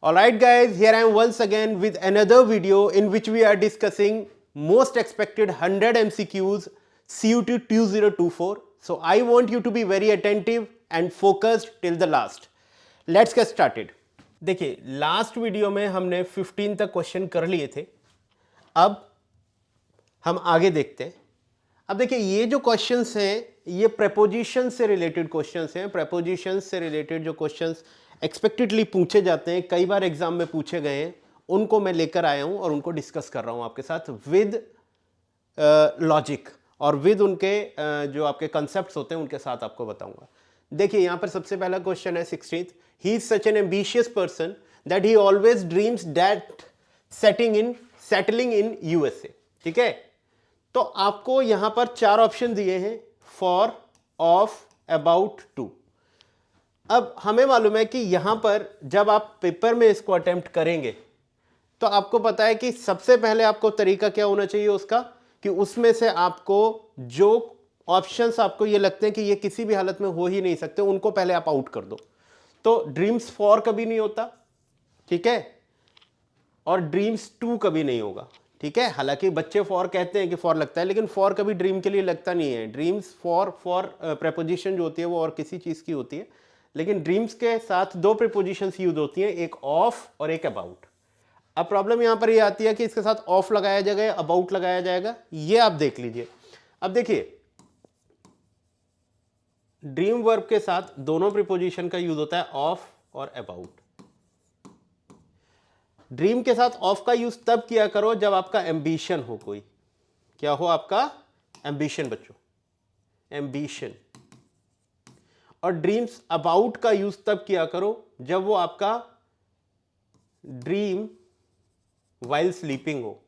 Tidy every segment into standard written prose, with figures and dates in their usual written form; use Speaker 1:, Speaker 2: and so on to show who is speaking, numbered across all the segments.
Speaker 1: Alright guys, here I am once again with another video in which we are discussing most expected 100 MCQs CUT 2024. So I want you to be very attentive and focused till the last. Let's get started. देखिए last video में हमने 15 तक question कर लिए थे. अब हम आगे देखते हैं. अब देखिए ये जो क्वेश्चंस हैं ये प्रेपोजिशन से रिलेटेड क्वेश्चंस हैं. प्रेपोजिशन से रिलेटेड जो क्वेश्चंस एक्सपेक्टेडली पूछे जाते हैं, कई बार एग्जाम में पूछे गए हैं, उनको मैं लेकर आया हूं और उनको डिस्कस कर रहा हूं आपके साथ विद लॉजिक और विद उनके जो आपके कंसेप्ट्स होते हैं उनके साथ आपको बताऊंगा. देखिए यहां पर सबसे पहला क्वेश्चन है 16th. He is such an ambitious person that he always dreams that settling in USA. ठीक है, तो आपको यहां पर चार ऑप्शन दिए हैं, फॉर, ऑफ, अबाउट, टू. अब हमें मालूम है कि यहां पर जब आप पेपर में इसको अटेम्प्ट करेंगे तो आपको पता है कि सबसे पहले आपको तरीका क्या होना चाहिए उसका, कि उसमें से आपको जो ऑप्शंस आपको ये लगते हैं कि ये किसी भी हालत में हो ही नहीं सकते उनको पहले आप आउट कर दो. तो ड्रीम्स फॉर कभी नहीं होता, ठीक है, और ड्रीम्स टू कभी नहीं होगा. ठीक है, हालांकि बच्चे फॉर कहते हैं कि फॉर लगता है, लेकिन फॉर कभी ड्रीम के लिए लगता नहीं है. ड्रीम्स फॉर प्रेपोजिशन जो होती है वो और किसी चीज की होती है, लेकिन ड्रीम्स के साथ दो प्रीपोजिशंस यूज होती हैं, एक ऑफ और एक अबाउट. अब प्रॉब्लम यहां पर ये आती है कि इसके साथ ऑफ लगाया जाएगा या अबाउट लगाया जाएगा, ये आप देख लीजिए. अब देखिए ड्रीम वर्ब के साथ दोनों प्रीपोजिशन का यूज होता है, ऑफ और अबाउट. ड्रीम के साथ ऑफ का यूज तब किया करो जब आपका एम्बिशन हो. कोई क्या हो आपका एम्बिशन बच्चों, एम्बिशन. और ड्रीम्स अबाउट का यूज तब किया करो जब वो आपका ड्रीम वाइल स्लीपिंग हो.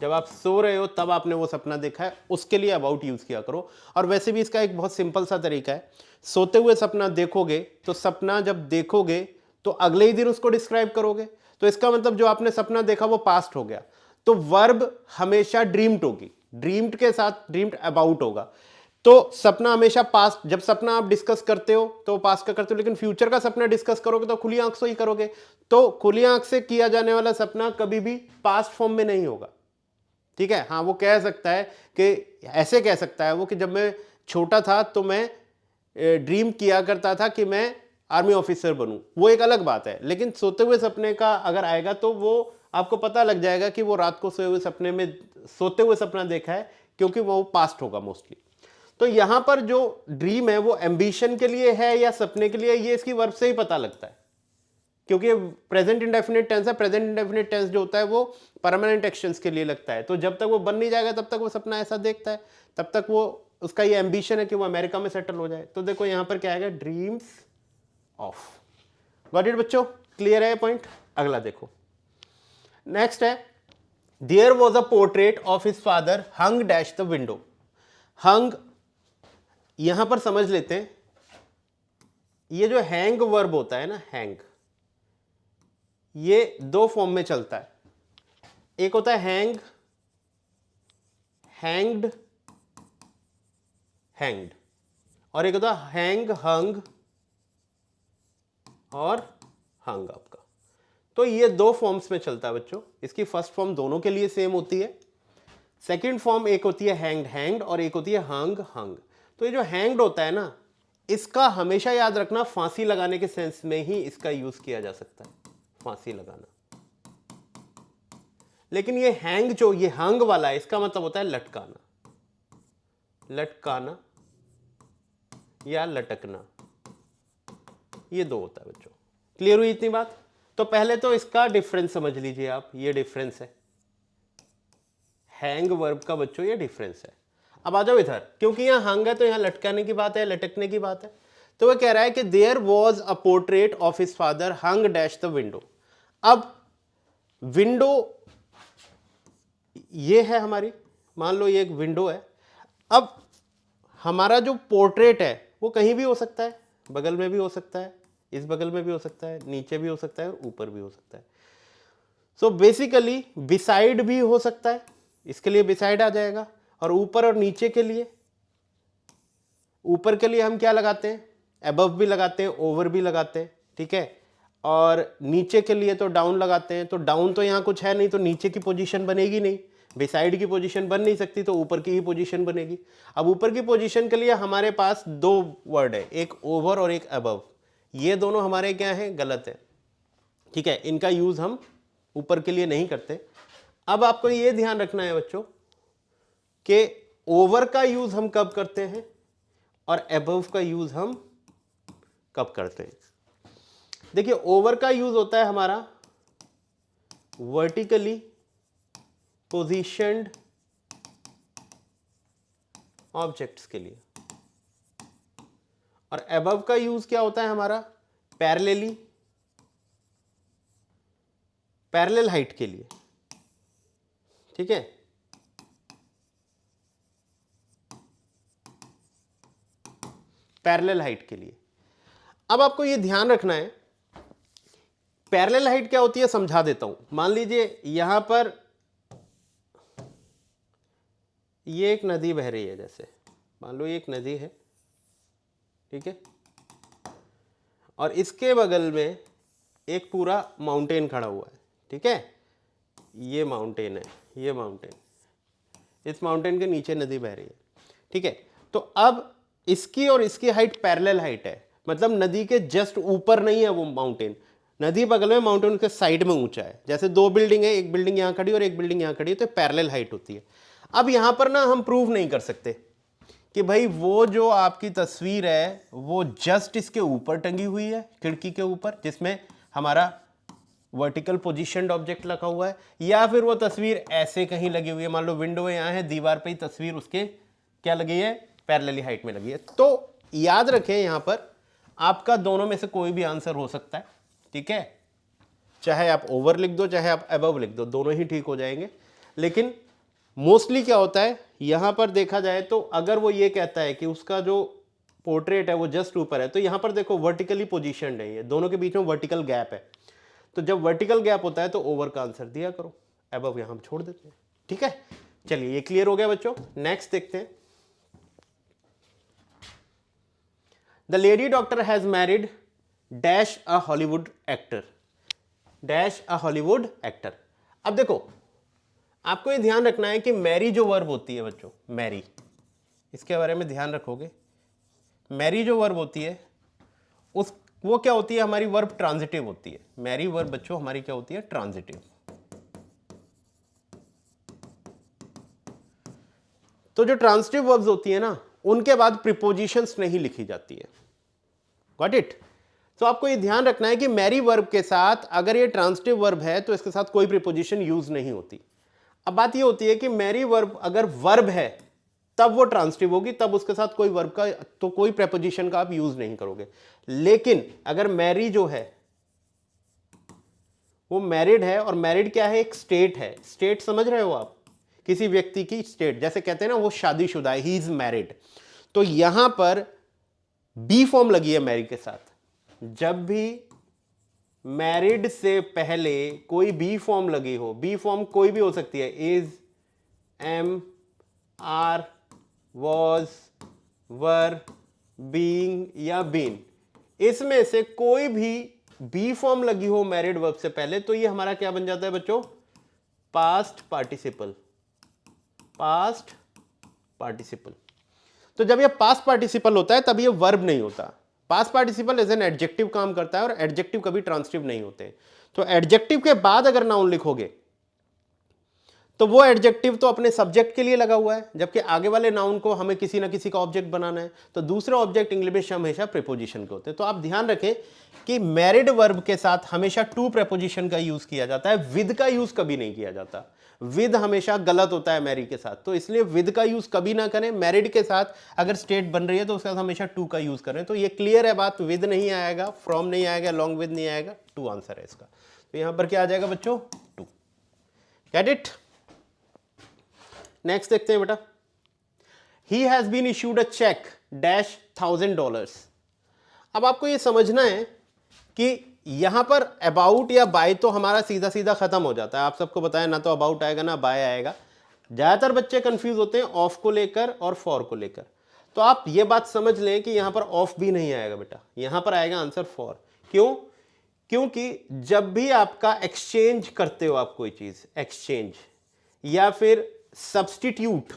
Speaker 1: जब आप सो रहे हो तब आपने वो सपना देखा है, उसके लिए अबाउट यूज किया करो. और वैसे भी इसका एक बहुत सिंपल सा तरीका है. सोते हुए सपना देखोगे तो सपना जब देखोगे तो अगले ही दिन उसको डिस्क्राइब करोगे, तो इसका मतलब जो आपने सपना देखा वो पास्ट हो गया. तो वर्ब हमेशा ड्रीम्ड होगी, ड्रीम्ड के साथ ड्रीम्ड अबाउट होगा. तो सपना हमेशा पास्ट, जब सपना आप डिस्कस करते हो तो पास्ट का करते हो, लेकिन फ्यूचर का सपना डिस्कस करोगे तो खुली आंख से ही करोगे. तो खुली आंख से किया जाने वाला सपना कभी भी पास्ट फॉर्म में नहीं होगा. ठीक है, हाँ वो कह सकता है कि ऐसे कह सकता है वो कि जब मैं छोटा था तो मैं ड्रीम किया करता था कि मैं आर्मी ऑफिसर बनूं, वो एक अलग बात है. लेकिन सोते हुए सपने का अगर आएगा तो वो आपको पता लग जाएगा कि वो रात को सोए हुए सपने में सोते हुए सपना देखा है, क्योंकि वो पास्ट होगा मोस्टली. तो यहां पर जो ड्रीम है वो एम्बिशन के लिए है या सपने के लिए, ये इसकी वर्ब से ही पता लगता है, क्योंकि प्रेजेंट इंडेफिनिट टेंस है. प्रेजेंट इंडेफिनिट टेंस जो होता है वो परमानेंट एक्शंस के लिए लगता है. तो जब तक वो बन नहीं जाएगा तब तक वो सपना ऐसा देखता है, तब तक वो उसका ये एम्बिशन है कि वो अमेरिका में सेटल हो जाए. तो देखो यहां पर क्या आएगा, ड्रीम्स ऑफ. गॉट इट बच्चों, क्लियर है पॉइंट. अगला देखो, नेक्स्ट है, there was a portrait of his father hung dash the window. Hung यहां पर समझ लेते हैं, ये जो हैंग वर्ब होता है ना, हैंग, ये दो फॉर्म में चलता है. एक होता है हैंग, हैंग्ड, हैंग्ड, और एक होता है हैंग, हंग और हंग आपका. तो ये दो फॉर्म्स में चलता है बच्चों. इसकी फर्स्ट फॉर्म दोनों के लिए सेम होती है. सेकंड फॉर्म एक होती है हैंग्ड, हैंग्ड, और एक होती है हंग, हंग. तो ये जो हैंग्ड होता है ना, इसका हमेशा याद रखना फांसी लगाने के सेंस में ही इसका यूज किया जा सकता है, फांसी लगाना. लेकिन ये हैंग जो ये हंग वाला है, इसका मतलब होता है लटकाना, लटकाना या लटकना. ये दो होता है बच्चों. क्लियर हुई इतनी बात. तो पहले तो इसका डिफरेंस समझ लीजिए आप, ये डिफरेंस है हैंग वर्ब का बच्चों, ये डिफरेंस है. अब आ जाओ इधर, क्योंकि यहां हंग है तो यहां लटकाने की बात है, लटकने की बात है. तो वह कह रहा है कि there was a portrait of his father hung dash the window. अब विंडो ये है हमारी, मान लो ये एक विंडो है. अब हमारा जो पोर्ट्रेट है वो कहीं भी हो सकता है, बगल में भी हो सकता है, इस बगल में भी हो सकता है, नीचे भी हो सकता है और ऊपर भी हो सकता है. सो बेसिकली बिसाइड भी हो सकता है, इसके लिए बिसाइड आ जाएगा. और ऊपर और नीचे के लिए, ऊपर के लिए हम क्या लगाते हैं, अबव भी लगाते हैं, ओवर भी लगाते हैं. ठीक है, और नीचे के लिए तो डाउन लगाते हैं, तो डाउन तो यहाँ कुछ है नहीं, तो नीचे की पोजीशन बनेगी नहीं, बिसाइड की पोजीशन बन नहीं सकती, तो ऊपर की ही पोजीशन बनेगी। अब ऊपर की पोजीशन के लिए हमारे पास दो वर्ड है, एक ओवर और एक अबव। ये दोनों हमारे क्या है, गलत है, ठीक है, इनका यूज हम ऊपर के लिए नहीं करते। अब आपको ये ध्यान रखना है बच्चों कि ओवर का यूज हम कब करते हैं और अबव का यूज हम कब करते हैं। देखिए, ओवर का यूज होता है हमारा वर्टिकली पोजीशन्ड ऑब्जेक्ट्स के लिए, और अबव का यूज क्या होता है हमारा पैरेलल हाइट के लिए, ठीक है। पैरेलल हाइट के लिए। अब आपको यह ध्यान रखना है, पैरेलल हाइट क्या होती है समझा देता हूं। मान लीजिए यहां पर ये एक नदी बह रही है, जैसे मान लो ये एक नदी है, ठीक है, और इसके बगल में एक पूरा माउंटेन खड़ा हुआ है, ठीक है, ये माउंटेन है, ये माउंटेन, इस माउंटेन के नीचे नदी बह रही है, ठीक है। तो अब इसकी और इसकी हाइट पैरेलल हाइट है, मतलब नदी के जस्ट ऊपर नहीं है वो माउंटेन, नदी बगल में, माउंटेन के साइड में ऊंचा है। जैसे दो बिल्डिंग है, एक बिल्डिंग यहां खड़ी और एक बिल्डिंग यहां खड़ी है, तो पैरेलल हाइट होती है। अब यहां पर ना हम प्रूव नहीं कर सकते कि भाई वो जो आपकी तस्वीर है वो जस्ट इसके ऊपर टंगी हुई है, खिड़की के ऊपर, जिसमें हमारा वर्टिकल पोजीशन्ड ऑब्जेक्ट लगा हुआ है, या फिर वो तस्वीर ऐसे कहीं लगी हुई है, मान लो विंडो यहाँ है, दीवार पे ही तस्वीर उसके क्या लगी है, पैरेलली हाइट में लगी है। तो याद रखें यहां पर आपका दोनों में से कोई भी आंसर हो सकता है, ठीक है, चाहे आप ओवर लिख दो चाहे आप अबव लिख दो, दोनों ही ठीक हो जाएंगे। लेकिन मोस्टली क्या होता है यहां पर देखा जाए तो, अगर वो ये कहता है कि उसका जो पोर्ट्रेट है वो जस्ट ऊपर है, तो यहां पर देखो वर्टिकली पोजीशन्ड है, ये दोनों के बीच में वर्टिकल गैप है, तो जब वर्टिकल गैप होता है तो ओवर का आंसर दिया करो, अबव यहां हम छोड़ देते हैं, ठीक है। चलिए ये क्लियर हो गया बच्चों, नेक्स्ट देखते हैं। The lady doctor has married dash a Hollywood actor, dash a Hollywood actor. अब देखो आपको ये ध्यान रखना है कि मैरी जो वर्ब होती है बच्चों, मैरी, इसके बारे में ध्यान रखोगे, मैरी जो वर्ब होती है वो क्या होती है, हमारी वर्ब ट्रांजिटिव होती है। मैरी वर्ब बच्चों हमारी क्या होती है, ट्रांजिटिव। तो जो ट्रांजिटिव वर्ब्स होती है ना, उनके बाद प्रीपोजिशंस नहीं लिखी जाती है, गॉट इट। तो आपको ये ध्यान रखना है कि मैरी वर्ब के साथ अगर ये ट्रांजिटिव वर्ब है तो इसके साथ कोई प्रीपोजिशन यूज नहीं होती। अब बात ये होती है कि मैरी वर्ब अगर वर्ब है तब वो ट्रांजिटिव होगी, तब उसके साथ कोई वर्ब का तो कोई प्रीपोजिशन का आप यूज नहीं करोगे। लेकिन अगर मैरी जो है वो मैरिड है, और मैरिड क्या है, एक स्टेट है, स्टेट समझ रहे हो आप, किसी व्यक्ति की स्टेट, जैसे कहते हैं ना वो शादीशुदा है, ही इज मैरिड, तो यहां पर बी फॉर्म लगी है मैरी के साथ। जब भी मैरिड से पहले कोई बी फॉर्म लगी हो, बी फॉर्म कोई भी हो सकती है, is, am, are, was, were, being या बीन, इसमें से कोई भी बी फॉर्म लगी हो मैरिड वर्ब से पहले, तो ये हमारा क्या बन जाता है बच्चों, पास्ट पार्टिसिपल, पास्ट पार्टिसिपल। तो जब ये पास्ट पार्टिसिपल होता है तब ये वर्ब नहीं होता, past participle as an adjective काम करता है, और एडजेक्टिव कभी ट्रांजिटिव नहीं होते। तो एडजेक्टिव के बाद अगर नाउन लिखोगे तो वो एडजेक्टिव तो अपने सब्जेक्ट के लिए लगा हुआ है, जबकि आगे वाले नाउन को हमें किसी ना किसी का ऑब्जेक्ट बनाना है, तो दूसरे ऑब्जेक्ट इंग्लिश में हमेशा प्रीपोजिशन के होते हैं। तो आप ध्यान रखें कि मैरिड वर्ब के साथ हमेशा टू प्रीपोजिशन का यूज किया जाता है, विद का यूज कभी नहीं किया जाता, विद हमेशा गलत होता है मैरी के साथ, तो इसलिए विद का यूज कभी ना करें। मैरिड के साथ अगर स्टेट बन रही है तो उसके साथ हमेशा टू का यूज करें। तो ये क्लियर है बात, विद नहीं आएगा, फ्रॉम नहीं आएगा, लॉन्ग विद नहीं आएगा, टू आंसर है इसका। तो यहां पर क्या आ जाएगा बच्चों, टू, गेट इट। नेक्स्ट देखते हैं बेटा, he has been issued a cheque dash $1000। अब आपको ये समझना है कि यहां पर अबाउट या बाय तो हमारा सीधा सीधा खत्म हो जाता है, आप सबको बताया ना, तो अबाउट आएगा ना बाय आएगा। ज्यादातर बच्चे कंफ्यूज होते हैं ऑफ को लेकर और फॉर को लेकर, तो आप ये बात समझ लें कि यहां पर ऑफ भी नहीं आएगा बेटा, यहां पर आएगा आंसर फॉर। क्यों? क्योंकि जब भी आपका एक्सचेंज करते हो आप कोई चीज, एक्सचेंज या फिर सब्स्टिट्यूट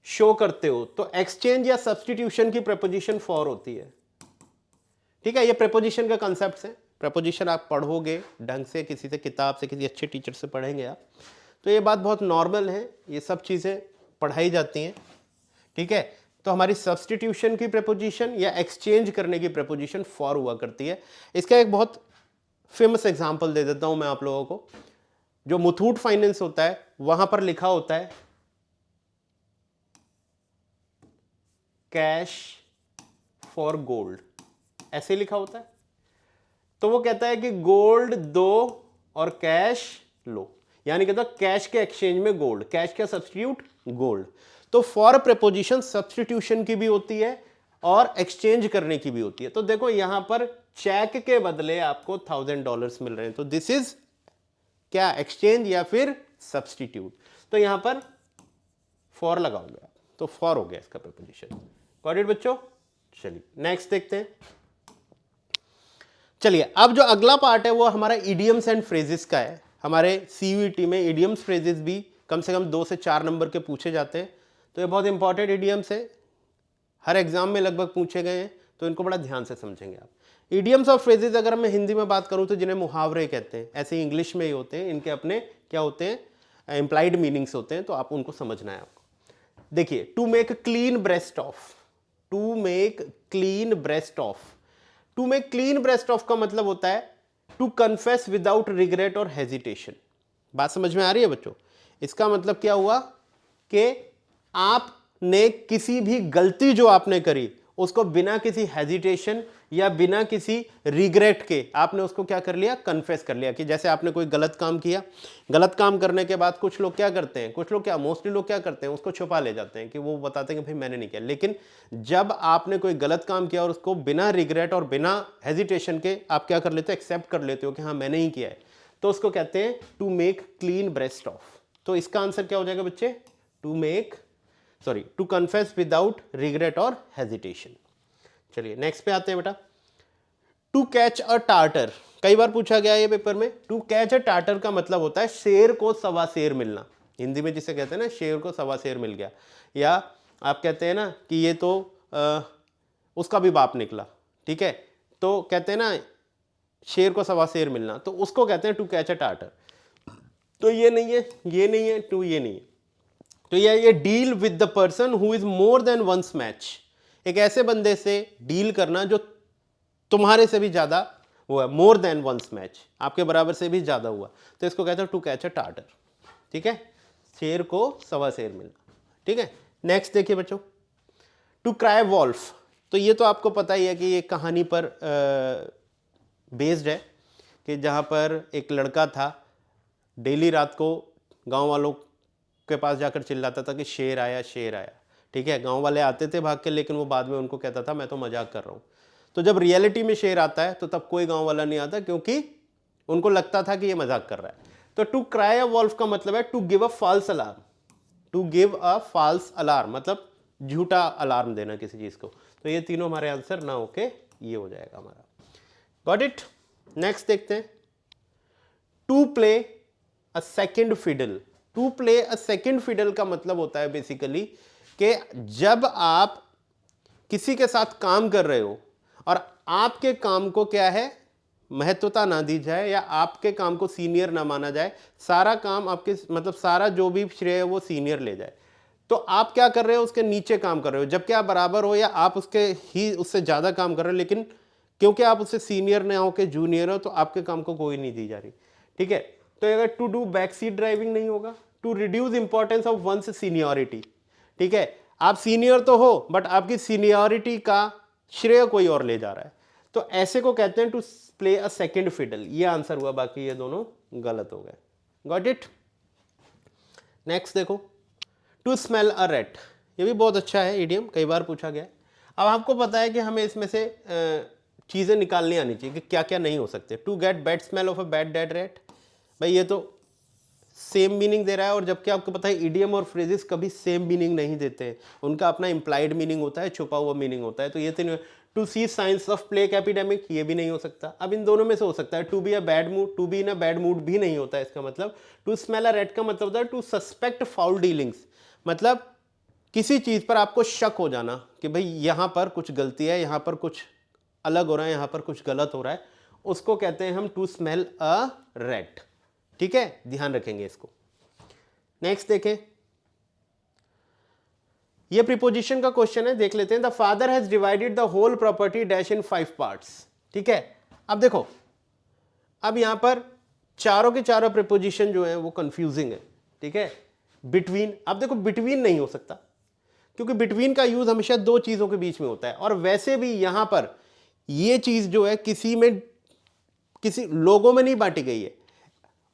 Speaker 1: शो करते हो, तो एक्सचेंज या सब्स्टिट्यूशन की प्रेपोजिशन फॉर होती है। ठीक है, ये प्रेपोजिशन का कॉन्सेप्ट है। प्रेपोजिशन आप पढ़ोगे ढंग से, किसी से किताब से, किसी अच्छे टीचर से पढ़ेंगे आप, तो ये बात बहुत नॉर्मल है, ये सब चीजें पढ़ाई जाती हैं। ठीक है, तो हमारी सब्स्टिट्यूशन की प्रेपोजिशन या एक्सचेंज करने की प्रेपोजिशन फॉर हुआ करती है। इसका एक बहुत फेमस एग्जांपल दे देता हूं मैं आप लोगों को। जो मुथूट फाइनेंस होता है वहां पर लिखा होता है कैश फॉर गोल्ड, ऐसे लिखा होता है। तो वो कहता है कि गोल्ड दो और कैश लो, यानी कहता है कैश के एक्सचेंज में गोल्ड, कैश का सब्स्टिट्यूट गोल्ड। तो फॉर प्रेपोजिशन सब्स्टिट्यूशन की भी होती है और एक्सचेंज करने की भी होती है। तो देखो यहां पर चेक के बदले आपको $1000 मिल रहे हैं, तो दिस इज क्या, एक्सचेंज या फिर सब्स्टिट्यूट। तो यहां पर फॉर लगाओगे आप, तो फॉर हो गया इसका प्रेपोजिशन। गॉट इट बच्चों? चलिए नेक्स्ट देखते हैं। चलिए अब जो अगला पार्ट है वो हमारा इडियम्स एंड फ्रेजेस का है। हमारे सीयूईटी में इडियम्स फ्रेजेस भी कम से कम 2 से 4 नंबर के पूछे जाते हैं, तो ये बहुत इंपॉर्टेंट इडियम्स है, हर एग्जाम में लगभग पूछे गए हैं, तो इनको बड़ा ध्यान से समझेंगे आप। इडियम्स और फ्रेजेस अगर मैं हिंदी में बात करूं तो जिन्हें मुहावरे कहते हैं, ऐसे इंग्लिश में ही होते हैं, इनके अपने क्या होते हैं, इंप्लाइड मीनिंग्स होते हैं, तो आप उनको समझना है आपको। देखिए, to make clean breast of, to make clean breast of, to make clean breast of का मतलब होता है टू कन्फेस विदाउट रिग्रेट और हेजिटेशन। बात समझ में आ रही है बच्चों? इसका मतलब क्या हुआ कि आपने किसी भी गलती जो आपने करी उसको बिना किसी हेजिटेशन या बिना किसी रिग्रेट के आपने उसको क्या कर लिया, कन्फेस कर लिया। कि जैसे आपने कोई गलत काम किया, गलत काम करने के बाद कुछ लोग क्या करते हैं, कुछ लोग क्या, मोस्टली लोग क्या करते हैं, उसको छुपा ले जाते हैं कि वो बताते हैं कि भाई मैंने नहीं किया। लेकिन जब आपने कोई गलत काम किया और उसको बिना रिग्रेट और बिना हेजिटेशन के आप क्या कर लेते हो, एक्सेप्ट कर लेते हो कि हाँ मैंने ही किया है, तो उसको कहते हैं to make clean breast of. तो इसका आंसर क्या हो जाएगा बच्चे, टू कन्फेस विदाउट रिग्रेट और हेजिटेशन। चलिए नेक्स्ट पे आते हैं बेटा। टू कैच अ टार्टर, कई बार पूछा गया ये पेपर में। टू कैच अ टार्टर का मतलब होता है शेर को सवा शेर मिलना, हिंदी में जिसे कहते हैं ना, शेर को सवा शेर मिल गया, या आप कहते हैं ना कि ये तो उसका भी बाप निकला। ठीक है, तो कहते हैं ना शेर को सवा शेर मिलना, तो उसको कहते हैं टू कैच अ टार्टर। तो ये नहीं है, ये नहीं है, टू ये नहीं है, तो ये deal with the person who is more than one's match, एक ऐसे बंदे से डील करना जो तुम्हारे से भी ज्यादा वो है, मोर देन वंस मैच, आपके बराबर से भी ज्यादा हुआ, तो इसको कहते हैं टू कैच अ टार्टर। ठीक है, शेर को सवा शेर मिलना। ठीक है, नेक्स्ट देखिए बच्चों, टू क्राई वॉल्फ, तो ये तो आपको पता ही है कि ये कहानी पर बेस्ड है, कि जहां पर एक लड़का था, डेली रात को गांव वालों के पास जाकर चिल्लाता था कि शेर आया, शेर आया। ठीक है, गांव वाले आते थे भाग के, लेकिन वो बाद में उनको कहता था मैं तो मजाक कर रहा हूं। तो जब रियलिटी में शेर आता है तो तब कोई गांव वाला नहीं आता, क्योंकि उनको लगता था कि ये मजाक कर रहा है। तो टू क्राई अ वॉल्फ का मतलब है to give a false alarm, to give a false alarm मतलब झूठा अलार्म देना किसी चीज को। तो ये तीनों हमारे आंसर ना होके ये हो जाएगा हमारा। Got it? नेक्स्ट देखते हैं, to play a second fiddle. To play a second fiddle का मतलब होता है बेसिकली कि जब आप किसी के साथ काम कर रहे हो और आपके काम को क्या है, महत्वता ना दी जाए, या आपके काम को सीनियर ना माना जाए, सारा काम आपके मतलब सारा जो भी श्रेय है वो सीनियर ले जाए, तो आप क्या कर रहे हो, उसके नीचे काम कर रहे हो, जबकि आप बराबर हो या आप उससे ज्यादा काम कर रहे हो, लेकिन क्योंकि आप उससे सीनियर ना हो के जूनियर हो, तो आपके काम को कोई नहीं दी जा रही। ठीक है, तो अगर to do back seat driving नहीं होगा, to reduce importance of one's seniority. ठीक है, आप सीनियर तो हो बट आपकी सीनियरिटी का श्रेय कोई और ले जा रहा है, तो ऐसे को कहते हैं to play a second fiddle. ये आंसर हुआ, बाकी ये दोनों गलत हो गए। Got it? नेक्स्ट देखो, टू स्मेल अ रैट, ये भी बहुत अच्छा है इडियम, कई बार पूछा गया है। अब आपको पता है कि हमें इसमें से चीजें निकालनी आनी चाहिए कि क्या क्या नहीं हो सकते। To get bad smell of a bad dead rat, भाई ये तो सेम मीनिंग दे रहा है, और जबकि आपको पता है इडियम और फ्रेजेस कभी सेम मीनिंग नहीं देते हैं, उनका अपना इंप्लाइड मीनिंग होता है, छुपा हुआ मीनिंग होता है। तो ये तो to see science of plague epidemic, ये भी नहीं हो सकता। अब इन दोनों में से हो सकता है to be a bad mood, to be in a bad mood भी नहीं होता है इसका मतलब। टू स्मेल अ रैट का मतलब होता है टू सस्पेक्ट फाउल डीलिंग्स, मतलब किसी चीज पर आपको शक हो जाना कि भाई यहां पर कुछ गलती है, यहां पर कुछ अलग हो रहा है, यहां पर कुछ गलत हो रहा है, उसको कहते हैं हम टू स्मेल अ रैट। ठीक है, ध्यान रखेंगे इसको। नेक्स्ट देखें, ये प्रीपोजिशन का क्वेश्चन है, देख लेते हैं। The father has divided the whole property dash in 5 parts. ठीक है, अब देखो, अब यहां पर चारों के चारों प्रीपोजिशन जो है वो कंफ्यूजिंग है। ठीक है, बिटवीन, अब देखो बिटवीन नहीं हो सकता, क्योंकि बिटवीन का यूज हमेशा दो चीजों के बीच में होता है, और वैसे भी यहां पर ये चीज जो है किसी में, किसी लोगों में नहीं बांटी गई है,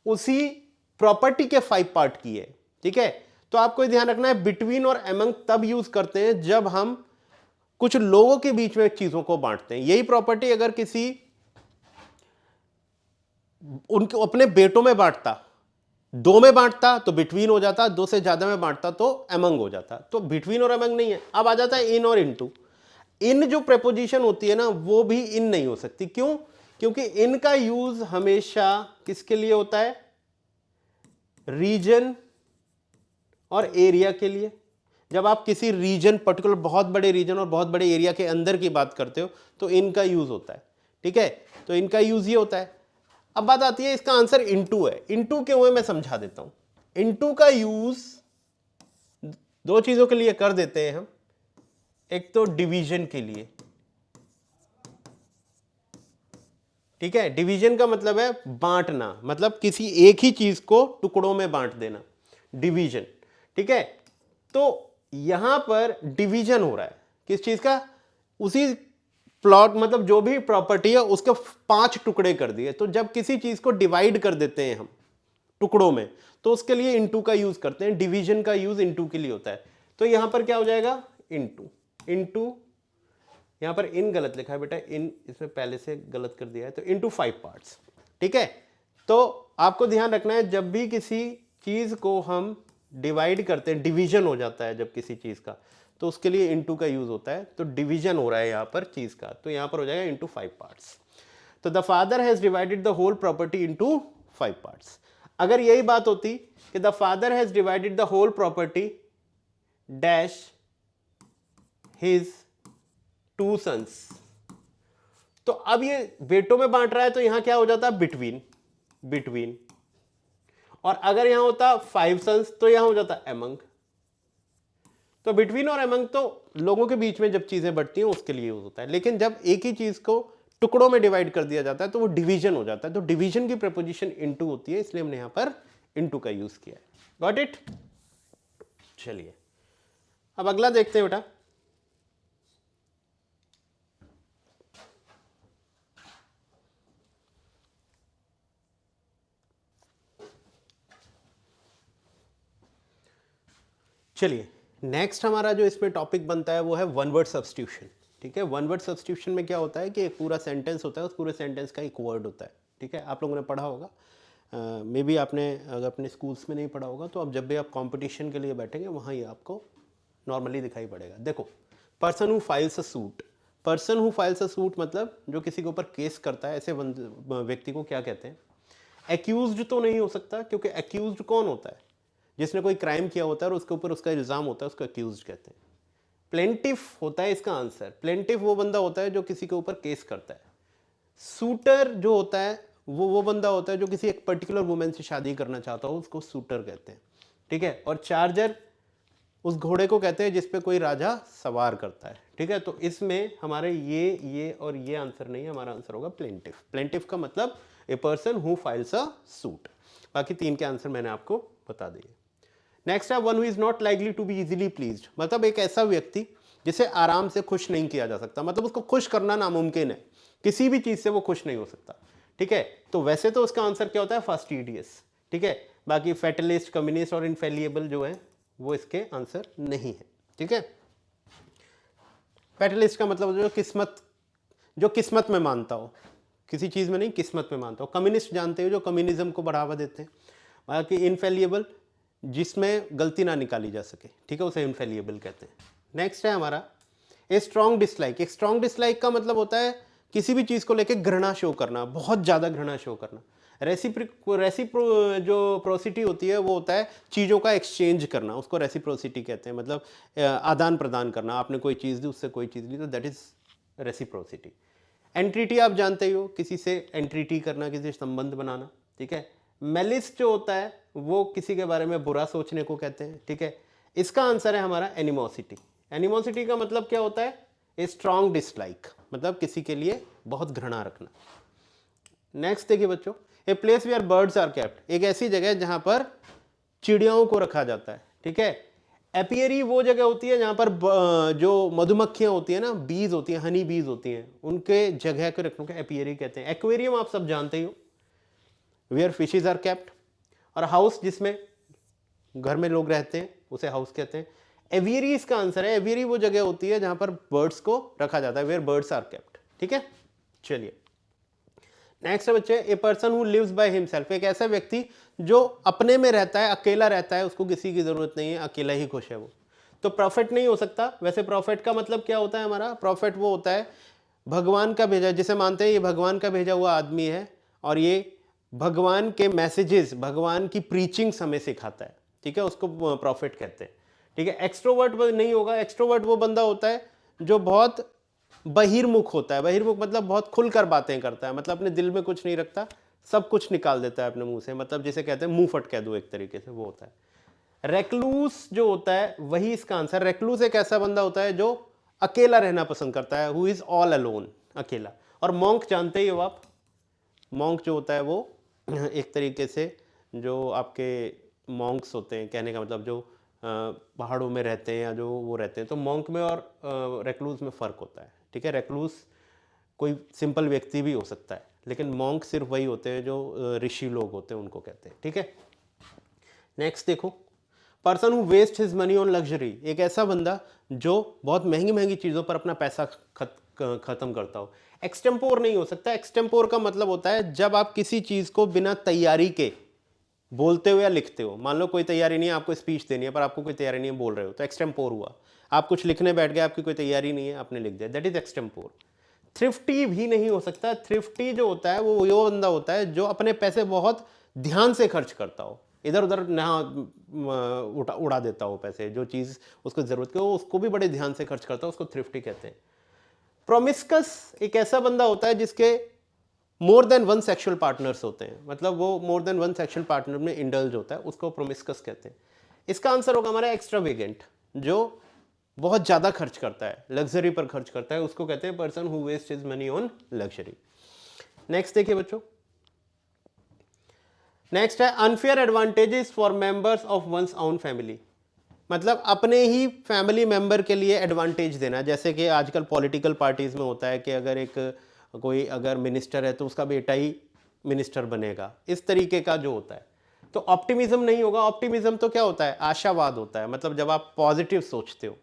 Speaker 1: उसी प्रॉपर्टी के 5 पार्ट की है। ठीक है, तो आपको ध्यान रखना है बिटवीन और अमंग तब यूज करते हैं जब हम कुछ लोगों के बीच में चीजों को बांटते हैं। यही प्रॉपर्टी अगर किसी उनके अपने बेटों में बांटता, दो में बांटता तो बिटवीन हो जाता, दो से ज्यादा में बांटता तो अमंग हो जाता। तो बिटवीन और अमंग नहीं है। अब आ जाता है इन और इनटू। इन जो प्रेपोजिशन होती है ना, वो भी इन नहीं हो सकती। क्यों? क्योंकि इनका यूज हमेशा किसके लिए होता है? रीजन और एरिया के लिए। जब आप किसी रीजन, पर्टिकुलर बहुत बड़े रीजन और बहुत बड़े एरिया के अंदर की बात करते हो तो इनका यूज होता है। ठीक है, तो इनका यूज ये होता है। अब बात आती है, इसका आंसर इनटू है। इनटू क्यों है मैं समझा देता हूं। इनटू का यूज दो चीजों के लिए कर देते हैं हम। एक तो डिवीजन के लिए। ठीक है, डिवीजन का मतलब है बांटना, मतलब किसी एक ही चीज को टुकड़ों में बांट देना, डिवीजन। ठीक है, तो यहां पर डिवीजन हो रहा है किस चीज का? उसी प्लॉट, मतलब जो भी प्रॉपर्टी है उसके 5 टुकड़े कर दिए। तो जब किसी चीज को डिवाइड कर देते हैं हम टुकड़ों में, तो उसके लिए इनटू का यूज करते हैं। डिवीजन का यूज इनटू के लिए होता है। तो यहां पर क्या हो जाएगा? इनटू। इनटू, यहां पर इन गलत लिखा है बेटा, इन इसमें पहले से गलत कर दिया है, तो इनटू 5 पार्ट्स। ठीक है, तो आपको ध्यान रखना है जब भी किसी चीज को हम डिवाइड करते हैं, डिवीजन हो जाता है जब किसी चीज का, तो उसके लिए इनटू का यूज होता है। तो डिवीजन हो रहा है यहां पर चीज का, तो यहां पर हो जाएगा इनटू 5 पार्ट्स। तो the father has divided the whole property into 5 parts. अगर यही बात होती कि the father has divided the whole property dash his 2 sons, तो अब ये बेटों में बांट रहा है, तो यहां क्या हो जाता? बिटवीन। बिटवीन। और अगर यहां होता 5 सन्स तो यहां हो जाता अमंग। तो बिटवीन और अमंग तो लोगों के बीच में जब चीजें बढ़ती हैं उसके लिए यूज होता है, लेकिन जब एक ही चीज को टुकड़ों में डिवाइड कर दिया जाता है तो वो डिवीजन हो जाता है। तो डिवीजन की प्रीपोजिशन इनटू होती है, इसलिए हमने यहां पर इनटू का यूज किया है। Got it? चलिए, अब अगला देखते हैं बेटा। चलिए, नेक्स्ट हमारा जो इसमें टॉपिक बनता है वो है वन वर्ड सब्स्टिट्यूशन। ठीक है, वन वर्ड सब्स्टिट्यूशन में क्या होता है कि एक पूरा सेंटेंस होता है, उस पूरे सेंटेंस का एक वर्ड होता है। ठीक है, आप लोगों ने पढ़ा होगा, मे बी आपने अगर अपने स्कूल्स में नहीं पढ़ा होगा तो अब जब भी आप कंपटीशन के लिए बैठेंगे वहाँ ही आपको नॉर्मली दिखाई पड़ेगा। देखो, person who files a suit. Person who files a suit मतलब जो किसी के ऊपर केस करता है, ऐसे व्यक्ति को क्या कहते हैं? एक्यूज्ड तो नहीं हो सकता, क्योंकि एक्यूज्ड कौन होता है? जिसने कोई क्राइम किया होता है और उसके ऊपर उसका इल्जाम होता है, उसको एक्यूज्ड कहते हैं। प्लेंटिफ होता है इसका आंसर। प्लेंटिफ वो बंदा होता है जो किसी के ऊपर केस करता है। सूटर जो होता है वो बंदा होता है जो किसी एक पर्टिकुलर वुमेन से शादी करना चाहता हो, उसको सूटर कहते हैं। ठीक है, और चार्जर उस घोड़े को कहते हैं जिसपे कोई राजा सवार करता है। ठीक है, तो इसमें हमारे ये और ये आंसर नहीं है, हमारा आंसर होगा प्लेंटिफ। प्लेंटिफ का मतलब ए person who files a suit. बाकी 3 के आंसर मैंने आपको बता दिए। नेक्स्ट है one who is not likely to be easily pleased, मतलब एक ऐसा व्यक्ति जिसे आराम से खुश नहीं किया जा सकता, मतलब उसको खुश करना नामुमकिन है, किसी भी चीज से वो खुश नहीं हो सकता। ठीक है, तो वैसे तो उसका आंसर क्या होता है? फास्टिडियस। ठीक है, बाकी फेटलिस्ट, कम्युनिस्ट और इनफेलिएबल जो है वो इसके आंसर नहीं है। ठीक है, फेटलिस्ट का मतलब जो किस्मत में मानता हो, किसी चीज में नहीं, किस्मत में मानता हो। कम्युनिस्ट जानते हो, जो कम्युनिज्म को बढ़ावा देते हैं। बाकी इनफेलिएबल जिसमें गलती ना निकाली जा सके, ठीक है, उसे इनफेलिएबल कहते हैं। नेक्स्ट है हमारा ए स्ट्रॉन्ग डिसलाइक। एक स्ट्रॉन्ग डिसलाइक का मतलब होता है किसी भी चीज़ को लेकर घृणा शो करना, बहुत ज़्यादा घृणा शो करना। रेसिप्रोसिटी होती है, वो होता है चीज़ों का एक्सचेंज करना, उसको रेसिप्रोसिटी कहते हैं, मतलब आदान प्रदान करना। आपने कोई चीज़ दी, उससे कोई चीज़ ली, तो दैट इज रेसिप्रोसिटी। एंट्रिटी आप जानते ही हो, किसी से एंट्रिटी करना, किसी से संबंध बनाना, ठीक है। मेलिस जो होता है वो किसी के बारे में बुरा सोचने को कहते हैं, ठीक है। इसका आंसर है हमारा एनिमोसिटी। एनिमोसिटी का मतलब क्या होता है? ए स्ट्रॉन्ग डिसलाइक, मतलब किसी के लिए बहुत घृणा रखना। नेक्स्ट देखिए बच्चों, a place where birds are kept. एक ऐसी जगह जहां पर चिड़ियाओं को रखा जाता है, ठीक है। एपियरी वो जगह होती है जहां पर जो मधुमक्खियां होती है ना, बीज होती हैं, हनी बीज होती हैं, उनके जगह को रखने को एपियरी कहते हैं। एक्वेरियम आप सब जानते ही हो, वेयर फिशेज आर केप्ट। और हाउस जिसमें घर में लोग रहते हैं उसे हाउस कहते हैं। एवियरी इसका आंसर है। एवियरी वो जगह होती है जहां पर बर्ड्स को रखा जाता है, वेयर बर्ड्स आर केप्ट, ठीक है। चलिए नेक्स्ट है बच्चे, a person who lives by himself. एक ऐसा व्यक्ति जो अपने में रहता है, अकेला रहता है, उसको किसी की जरूरत नहीं है, अकेला ही खुश है वो। तो प्रॉफिट नहीं हो सकता। वैसे प्रॉफिट का मतलब क्या होता है हमारा? प्रॉफिट वो होता है भगवान का भेजा, जिसे मानते हैं ये भगवान का भेजा हुआ आदमी है और ये भगवान के मैसेजेस, भगवान की प्रीचिंग्स हमें सिखाता है, ठीक है, उसको प्रॉफिट कहते हैं, ठीक है। एक्सट्रोवर्ट नहीं होगा। एक्सट्रोवर्ट वो बंदा होता है जो बहुत बहिर्मुख होता है। बहिर्मुख मतलब बहुत खुलकर बातें करता है, मतलब अपने दिल में कुछ नहीं रखता, सब कुछ निकाल देता है अपने मुंह से, मतलब जिसे कहते हैं मुंह फट कह दो एक तरीके से, वो होता है। रेक्लूस जो होता है वही इसका आंसर। रेक्लूस एक ऐसा बंदा होता है जो अकेला रहना पसंद करता है, हु इज ऑल अलोन, अकेला। और मॉन्क जानते ही हो आप, मॉन्क जो होता है वो एक तरीके से जो आपके मॉन्क्स होते हैं, कहने का मतलब जो पहाड़ों में रहते हैं या जो वो रहते हैं, तो मॉन्क में और रेक्लूस में फ़र्क होता है, ठीक है। रेक्लूस कोई सिंपल व्यक्ति भी हो सकता है, लेकिन मॉन्क सिर्फ वही होते हैं जो ऋषि लोग होते हैं, उनको कहते हैं, ठीक है। नेक्स्ट देखो, person who waste his money on luxury. एक ऐसा बंदा जो बहुत महंगी महंगी चीज़ों पर अपना पैसा खत्म करता हो। एक्सटेम्पोर नहीं हो सकता। एक्सटेम्पोर का मतलब होता है जब आप किसी चीज़ को बिना तैयारी के बोलते हो या लिखते हो। मान लो कोई तैयारी नहीं है, आपको स्पीच देनी है पर आपको कोई तैयारी नहीं है, बोल रहे हो, तो एक्सटेम्पोर हुआ। आप कुछ लिखने बैठ गए, आपकी कोई तैयारी नहीं है, आपने लिख दिया, दैट इज एक्सटेम्पोर। थ्रिफ्टी भी नहीं हो सकता। थ्रिफ्टी जो होता है वो बंदा होता है जो अपने पैसे बहुत ध्यान से खर्च करता हो, इधर उधर ना उड़ा देता हो पैसे, जो चीज़ उसको ज़रूरत है वो उसको भी बड़े ध्यान से खर्च करता हो, उसको थ्रिफ्टी कहते हैं। प्रोमिस्कस एक ऐसा बंदा होता है जिसके more than one sexual partners होते हैं, मतलब वो more than one sexual partner में इंडल्ज होता है, उसको प्रोमिस्कस कहते हैं। इसका आंसर होगा हमारा एक्स्ट्रावेगेंट, जो बहुत ज़्यादा खर्च करता है, लग्जरी पर खर्च करता है, उसको कहते हैं person who waste his money on luxury. Next देखिए बच्चों, नेक्स्ट है unfair advantages for members of one's own family. मतलब अपने ही फैमिली मेंबर के लिए एडवांटेज देना, जैसे कि आजकल पॉलिटिकल पार्टीज में होता है कि अगर कोई अगर मिनिस्टर है तो उसका बेटा ही मिनिस्टर बनेगा, इस तरीके का जो होता है। तो ऑप्टिमिज्म नहीं होगा। ऑप्टिमिज्म तो क्या होता है? आशावाद होता है, मतलब जब आप पॉजिटिव सोचते हो,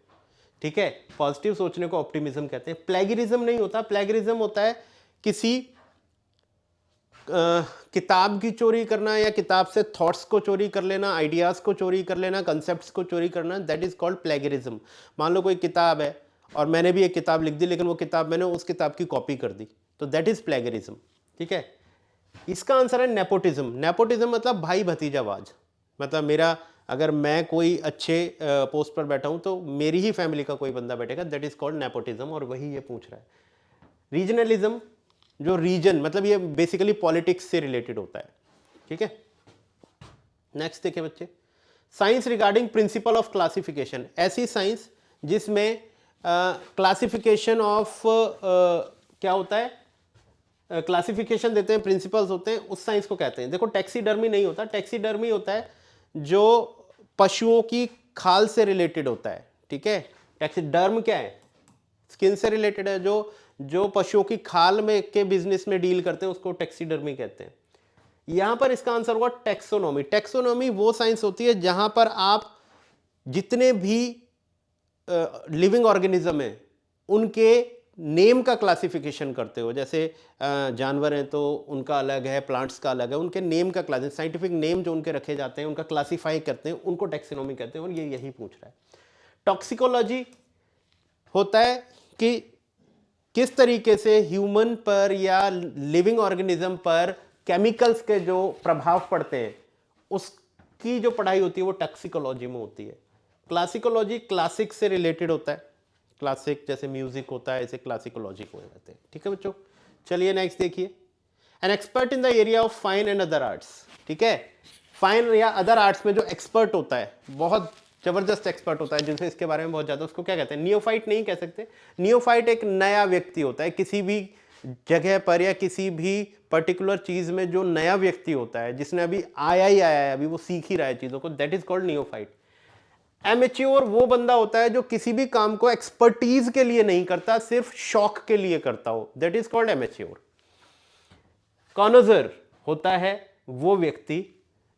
Speaker 1: ठीक है, पॉजिटिव सोचने को ऑप्टिमिज्म कहते हैं। प्लेगरिज्म नहीं होता। प्लेगरिज्म होता है किसी किताब की चोरी करना या किताब से थॉट्स को चोरी कर लेना, आइडियाज़ को चोरी कर लेना, कंसेप्ट्स को चोरी करना, दैट इज कॉल्ड प्लेगरिज्म। मान लो कोई किताब है और मैंने भी एक किताब लिख दी, लेकिन वो किताब मैंने उस किताब की कॉपी कर दी, तो दैट इज प्लेगरिज्म, ठीक है। इसका आंसर है नेपोटिज्म। नेपोटिज्म मतलब भाई भतीजावाज, मतलब मेरा अगर मैं कोई अच्छे पोस्ट पर बैठा हूं तो मेरी ही फैमिली का कोई बंदा बैठेगा, दैट इज कॉल्ड नेपोटिज्म, और वही ये पूछ रहा है। रीजनलिज्म, जो रीजन मतलब ये बेसिकली पॉलिटिक्स से रिलेटेड होता है, ठीक है। नेक्स्ट देखिए बच्चे, science regarding principle of classification. ऐसी साइंस जिसमें क्लासिफिकेशन ऑफ क्या होता है, क्लासिफिकेशन देते हैं, प्रिंसिपल्स होते हैं, उस साइंस को कहते हैं। देखो टैक्सीडर्मी नहीं होता। टैक्सीडर्मी होता है जो पशुओं की खाल से रिलेटेड होता है, ठीक है। टैक्सीडर्म क्या है? स्किन से रिलेटेड है। जो पशुओं की खाल में के बिजनेस में डील करते हैं उसको टैक्सीडर्मी कहते हैं। यहां पर इसका आंसर होगा टैक्सोनॉमी। टैक्सोनॉमी वो साइंस होती है जहां पर आप जितने भी लिविंग ऑर्गेनिज्म है उनके नेम का क्लासिफिकेशन करते हो, जैसे जानवर हैं तो उनका अलग है, प्लांट्स का अलग है, उनके नेम का क्लास साइंटिफिक नेम जो उनके रखे जाते हैं उनका क्लासीफाई करते हैं, उनको टैक्सोनॉमी कहते हैं, और ये यही पूछ रहा है। टॉक्सिकोलॉजी होता है कि किस तरीके से ह्यूमन पर या लिविंग ऑर्गेनिज्म पर केमिकल्स के जो प्रभाव पड़ते हैं उसकी जो पढ़ाई होती है वो टॉक्सिकोलॉजी में होती है। क्लासिकोलॉजी क्लासिक से रिलेटेड होता है, क्लासिक जैसे म्यूजिक होता है ऐसे क्लासिकोलॉजी को जाते हैं। ठीक है बच्चों, चलिए नेक्स्ट देखिए। An expert in the area of fine and other arts. ठीक है, फाइन या अदर आर्ट्स में जो एक्सपर्ट होता है, बहुत जबरदस्त एक्सपर्ट होता है जिनसे इसके बारे में बहुत ज्यादा, उसको क्या कहते हैं? नियोफाइट नहीं कह सकते। नियोफाइट एक नया व्यक्ति होता है, किसी भी जगह पर या किसी भी पर्टिकुलर चीज में जो नया व्यक्ति होता है, जिसने अभी आया ही आया है, अभी वो सीख ही रहा है चीजों को, that is called neophyte. Amateur वो बंदा होता है जो किसी भी काम को एक्सपर्टीज के लिए नहीं करता, सिर्फ शौक के लिए करता हो, दैट इज कॉल्ड एमेच्योर। कॉनोजर होता है वो व्यक्ति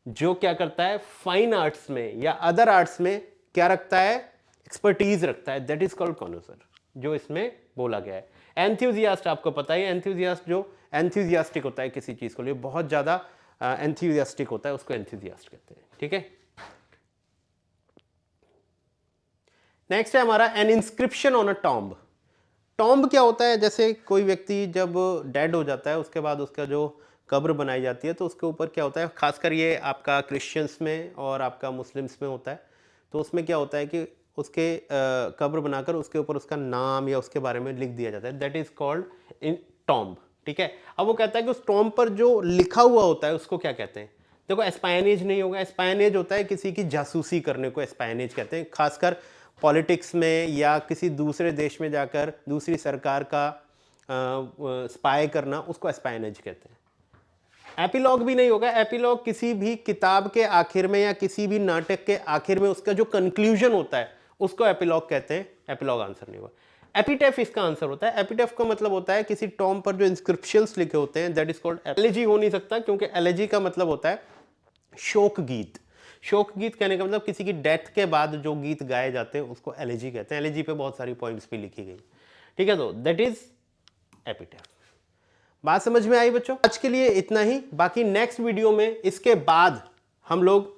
Speaker 1: जो क्या करता है, फाइन आर्ट्स में या अदर आर्ट्स में क्या रखता है, एक्सपर्टीज रखता है, दैट इज कॉल्ड कॉनोजर, जो इसमें बोला गया है। एंथुजियास्ट आपको पता ही, एंथुजियास्ट जो एंथुजियास्टिक होता है किसी चीज को लिए, बहुत ज्यादा एंथुजियास्टिक होता है, उसको एंथुजियास्ट कहते हैं। ठीक है, नेक्स्ट है हमारा N inscription on a tomb. Tomb क्या होता है? जैसे कोई व्यक्ति जब डेड हो जाता है उसके बाद उसका जो कब्र बनाई जाती है तो उसके ऊपर क्या होता है, खासकर ये आपका क्रिश्चियंस में और आपका मुस्लिम्स में होता है, तो उसमें क्या होता है कि उसके कब्र बनाकर उसके ऊपर उसका नाम या उसके बारे में लिख दिया जाता है, that is called in tomb. ठीक है, अब वो कहता है कि उस टॉम्ब पर जो लिखा हुआ होता है उसको क्या कहते हैं? देखो, एस्पायनेज नहीं होगा, एस्पायनेज होता है किसी की जासूसी करने को एस्पायनेज कहते हैं, खासकर पॉलिटिक्स में या किसी दूसरे देश में जाकर दूसरी सरकार का स्पाई करना, उसको एस्पायनेज कहते हैं। एपिलॉग भी नहीं होगा, एपिलॉग किसी भी किताब के आखिर में या किसी भी नाटक के आखिर में उसका जो कंक्लूजन होता है उसको एपिलॉग कहते हैं, एपिलॉग आंसर नहीं होगा। एपिटेफ इसका आंसर होता है। एपिटेफ का मतलब होता है किसी टॉम्ब पर जो इंस्क्रिप्शंस लिखे होते हैं, दैट इज कॉल्ड। एलेजी हो नहीं सकता क्योंकि एलेजी का मतलब होता है शोक गीत। शोक गीत कहने का मतलब किसी की डेथ के बाद जो गीत गाए जाते हैं उसको एलेजी कहते हैं। एलेजी पे बहुत सारी पॉइंट्स भी लिखी गई। ठीक है, तो दैट इज एपिटेफ। बात समझ में आई बच्चों? आज के लिए इतना ही, बाकी नेक्स्ट वीडियो में इसके बाद हम लोग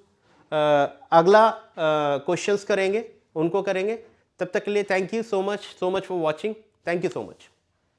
Speaker 1: अगला क्वेश्चंस करेंगे, उनको करेंगे। तब तक के लिए thank you so much for watching. Thank you so much.